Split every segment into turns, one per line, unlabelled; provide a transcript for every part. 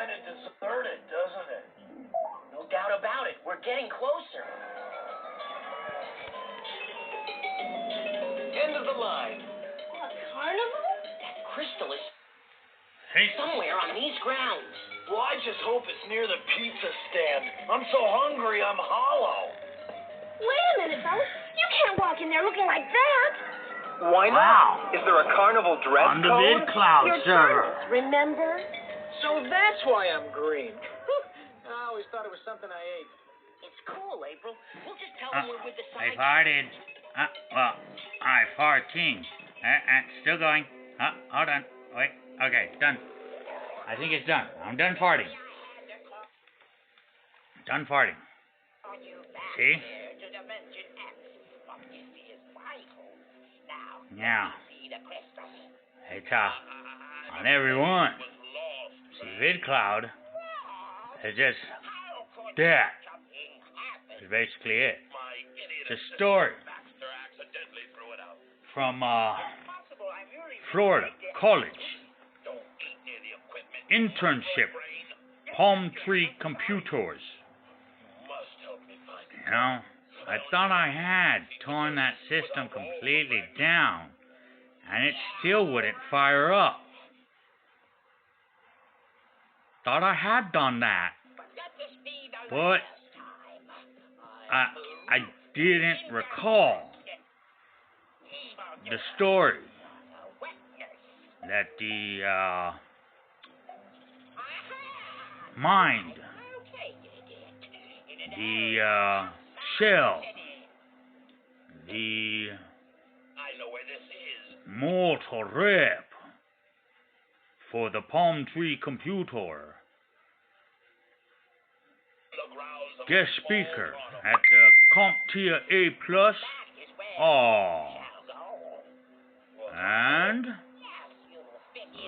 kind of deserted, doesn't it?
No doubt about it. We're getting closer.
End of the line.
A carnival?
That crystal is
Hey.
somewhere on these grounds.
Well, I just hope it's near the pizza stand. I'm so hungry, I'm hollow.
Wait a minute, fellas. You can't walk in there looking like that.
Why not?
Wow.
Is there a carnival dress
On the
code?
VidCloud
Your
server.
turtles, remember?
So that's why I'm green. I always thought it was something I ate.
It's cool, April. We'll just tell them we're with the
I
side.
farted. Well, I farting. Still going. Hold on. Wait. Okay, done. I think it's done. I'm done farting. Done farting. See? Yeah. It's on everyone. See, VidCloud is just that. That's basically it. It's a story from Florida College. Internship. Palm Tree Computers. You know, I thought I had torn that system completely down, and it still wouldn't fire up. Thought I had done that, but I didn't recall the story that the mind, the shell, the mortal rep for the Palm Tree Computer, guest speaker at the CompTIA A+, and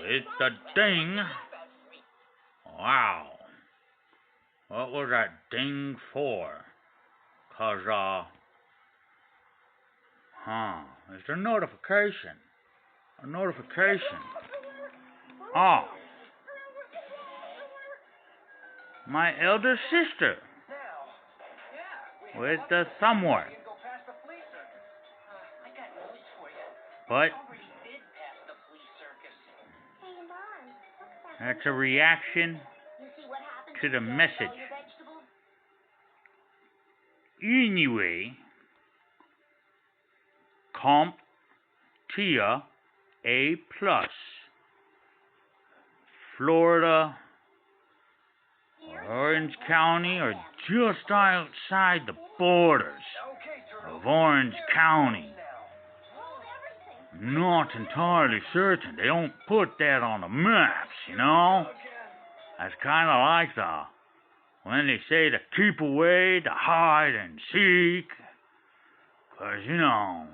with the ding, wow, what was that ding for? 'Cause, it's a notification. A notification. Oh. My elder sister. With the somewhere. But that's a reaction to the message. Anyway, CompTIA A+, Florida, Orange County, or just outside the borders of Orange County. Not entirely certain. They don't put that on the maps, you know? That's kind of like when they say to keep away, to hide and seek. 'Cause, you know,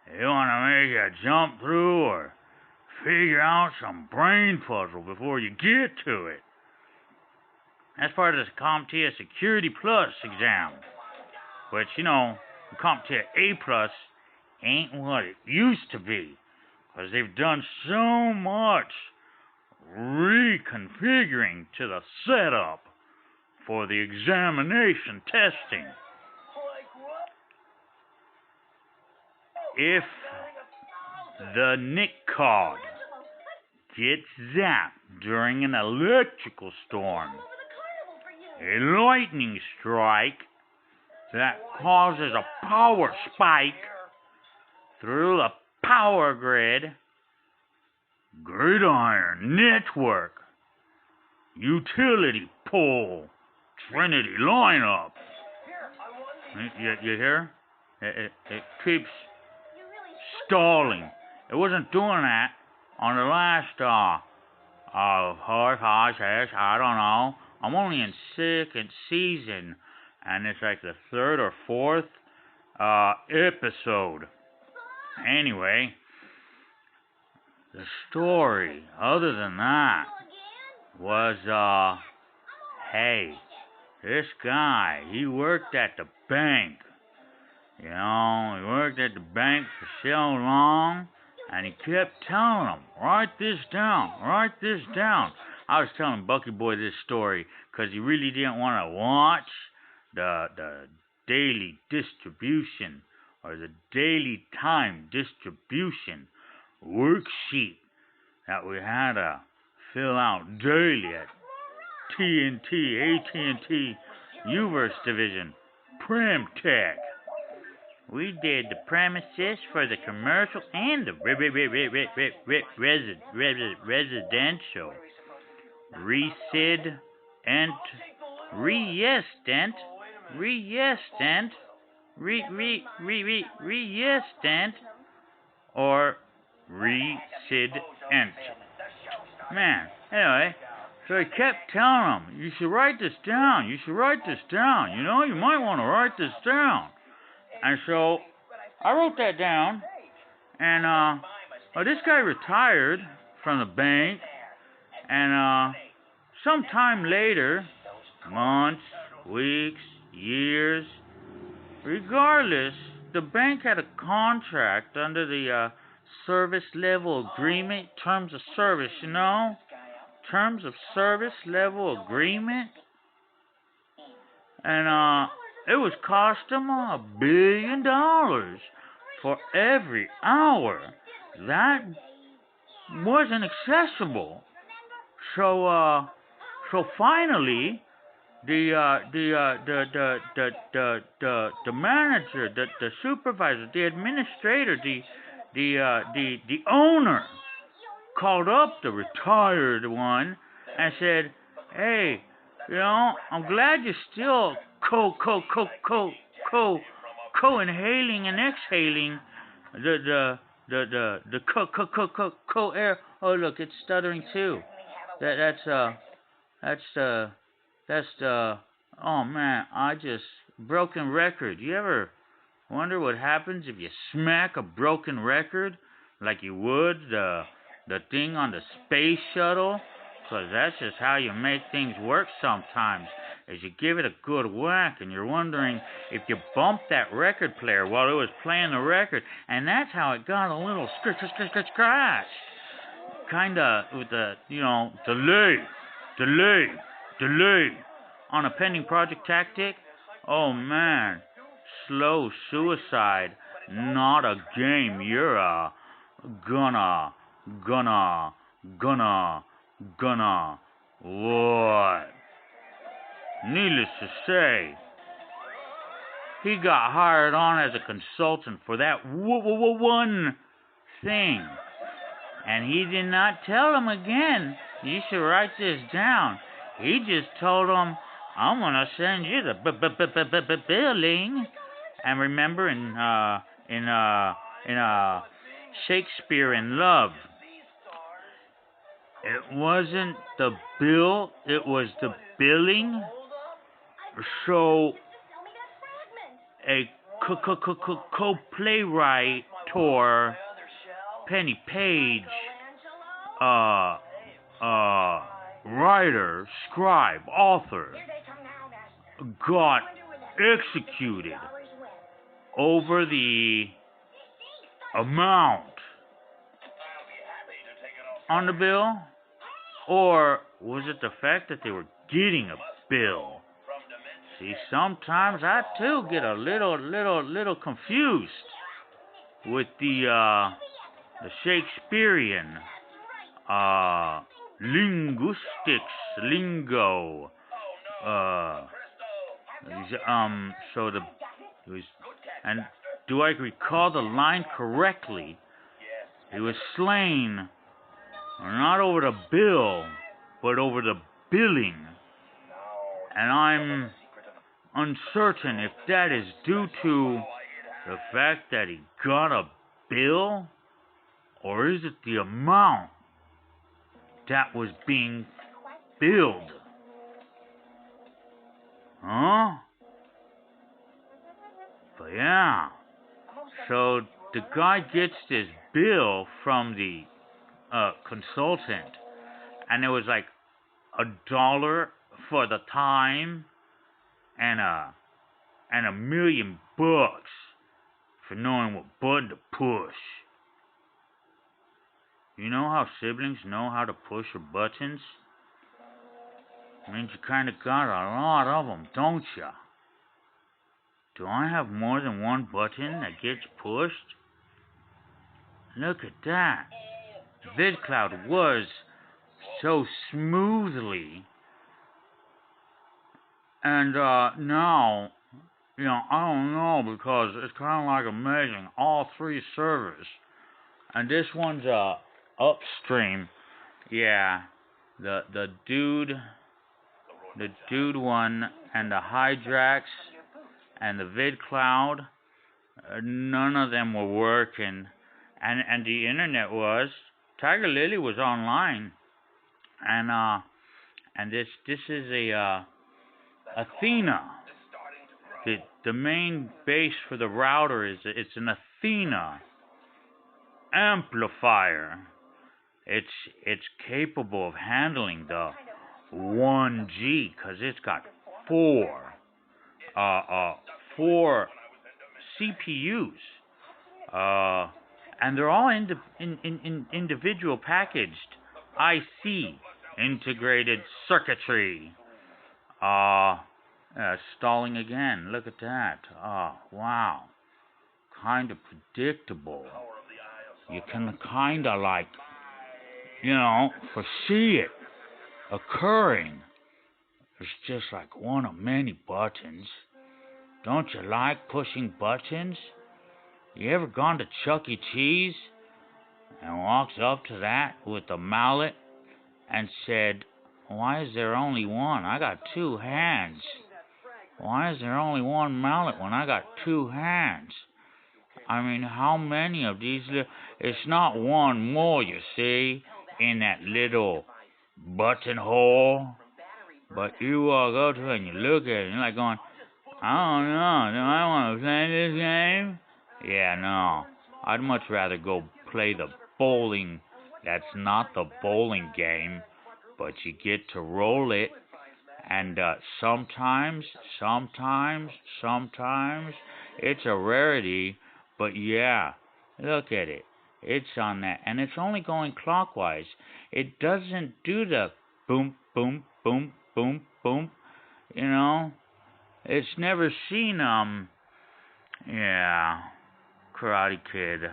they want to make you jump through or figure out some brain puzzle before you get to it. That's part of the CompTIA Security Plus exam. Which, you know, the CompTIA A+ ain't what it used to be. 'Cause they've done so much reconfiguring to the setup for the examination testing. If the NITE card gets zapped during an electrical storm, a lightning strike that causes a power spike through the power grid, gridiron network, utility pole, Trinity lineup. You hear? It keeps stalling. It wasn't doing that on the last fourth, I don't know. I'm only in second season, and it's like the third or fourth episode. Anyway, the story, other than that, was, hey, this guy, he worked at the bank. You know, he worked at the bank for so long, and he kept telling them, write this down, I was telling Bucky Boy this story because he really didn't want to watch the daily distribution or the daily time distribution worksheet that we had to fill out daily at AT&T Uverse Division, Prem Tech. We did the premises for the commercial and the residential. Resident, or resident. Man, anyway, so he kept telling him, you should write this down, you know, you might want to write this down. And so, I wrote that down, and, this guy retired from the bank, and, sometime later, months, weeks, years, regardless, the bank had a contract under the, service level agreement, terms of service, you know? Terms of service level agreement. And, it was cost them $1 billion for every hour. That wasn't accessible. So finally, the manager, the supervisor, the administrator, the owner called up the retired one and said, hey, you know, I'm glad you're still co-inhaling and exhaling the CoAir. Oh, look, it's stuttering too. That's oh man, broken record. You ever wonder what happens if you smack a broken record like you would the thing on the space shuttle? Because that's just how you make things work sometimes, is you give it a good whack, and you're wondering if you bumped that record player while it was playing the record, and that's how it got a little scratch. Kinda with the, you know, delay on a pending project tactic. Oh man, slow suicide, not a game. You're gonna what? Needless to say, he got hired on as a consultant for that one thing. And he did not tell him again, you should write this down. He just told him, I'm gonna send you the billing. And remember in Shakespeare in Love, it wasn't the bill, it was the billing. So a co-playwright or Penny Page, writer, scribe, author, got executed over the amount on the bill, or was it the fact that they were getting a bill? See, sometimes I too get a little confused with the Shakespearean linguistics, lingo. So it was, and do I recall the line correctly? He was slain not over the bill, but over the billing. And I'm uncertain if that is due to the fact that he got a bill, or is it the amount that was being billed? Huh? But yeah, so the guy gets this bill from the consultant, and it was like $1 for the time, and $1 million for knowing what button to push. You know how siblings know how to push your buttons? Means you kind of got a lot of them, don't ya? Do I have more than one button that gets pushed? Look at that. VidCloud was so smoothly. And now, you know, I don't know, because it's kind of like amazing. All three servers. And this one's upstream. Yeah. The dude one, and the Hydrax, and the VidCloud, none of them were working. And the internet was. Tiger Lily was online. And this is a Athena. The main base for the router it's an Athena amplifier. It's capable of handling the 1G, because it's got four CPUs, and they're all individual packaged IC, integrated circuitry. Stalling again. Look at that. Oh, wow. Kind of predictable. You can kind of like, you know, foresee it occurring. It's just like one of many buttons. Don't you like pushing buttons? You ever gone to Chuck E. Cheese and walks up to that with a mallet and said, "Why is there only one? I got two hands. Why is there only one mallet when I got two hands? I mean, how many of these it's not one more, you see, in that little buttonhole. But you go to it and you look at it and you're like going, I don't know, do I want to play this game? Yeah, no. I'd much rather go play the bowling. That's not the bowling game, but you get to roll it. And sometimes it's a rarity, but yeah, look at it. It's on that, and it's only going clockwise. It doesn't do the boom, boom, boom, boom, boom. You know, it's never seen Karate Kid.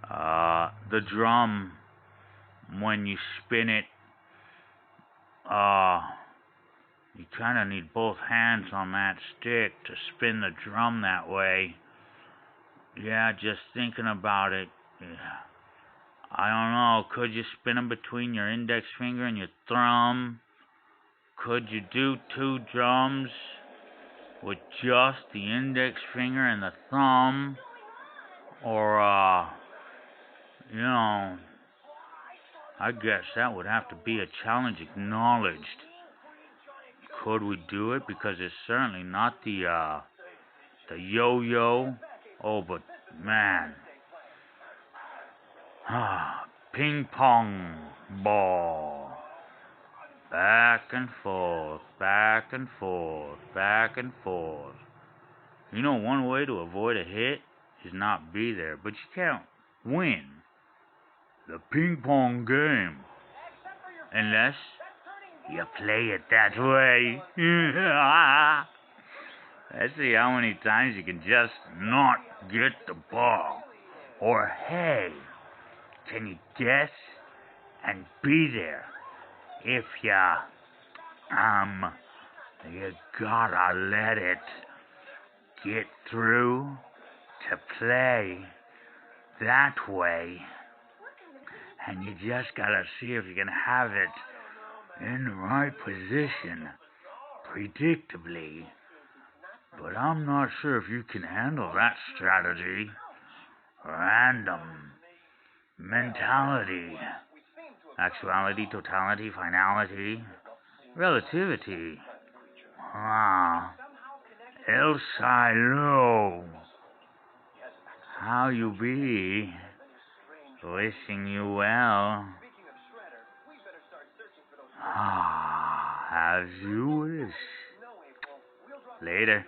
The drum, when you spin it, you kind of need both hands on that stick to spin the drum that way. Yeah, just thinking about it. Yeah. I don't know. Could you spin them between your index finger and your thumb? Could you do two drums with just the index finger and the thumb? Or, you know, I guess that would have to be a challenge acknowledged. Could we do it? Because it's certainly not the yo-yo. Oh, but man. Ping pong ball. Back and forth, back and forth, back and forth. You know, one way to avoid a hit is not be there, but you can't win the ping pong game unless you play it that way. Let's see how many times you can just not get the ball. Or, hey, can you guess and be there? If you gotta let it get through to play that way. And you just gotta see if you can have it in the right position, predictably. But I'm not sure if you can handle that strategy. Random mentality, actuality, totality, finality, relativity. El Silo. How you be? Wishing you well. As you wish. Later.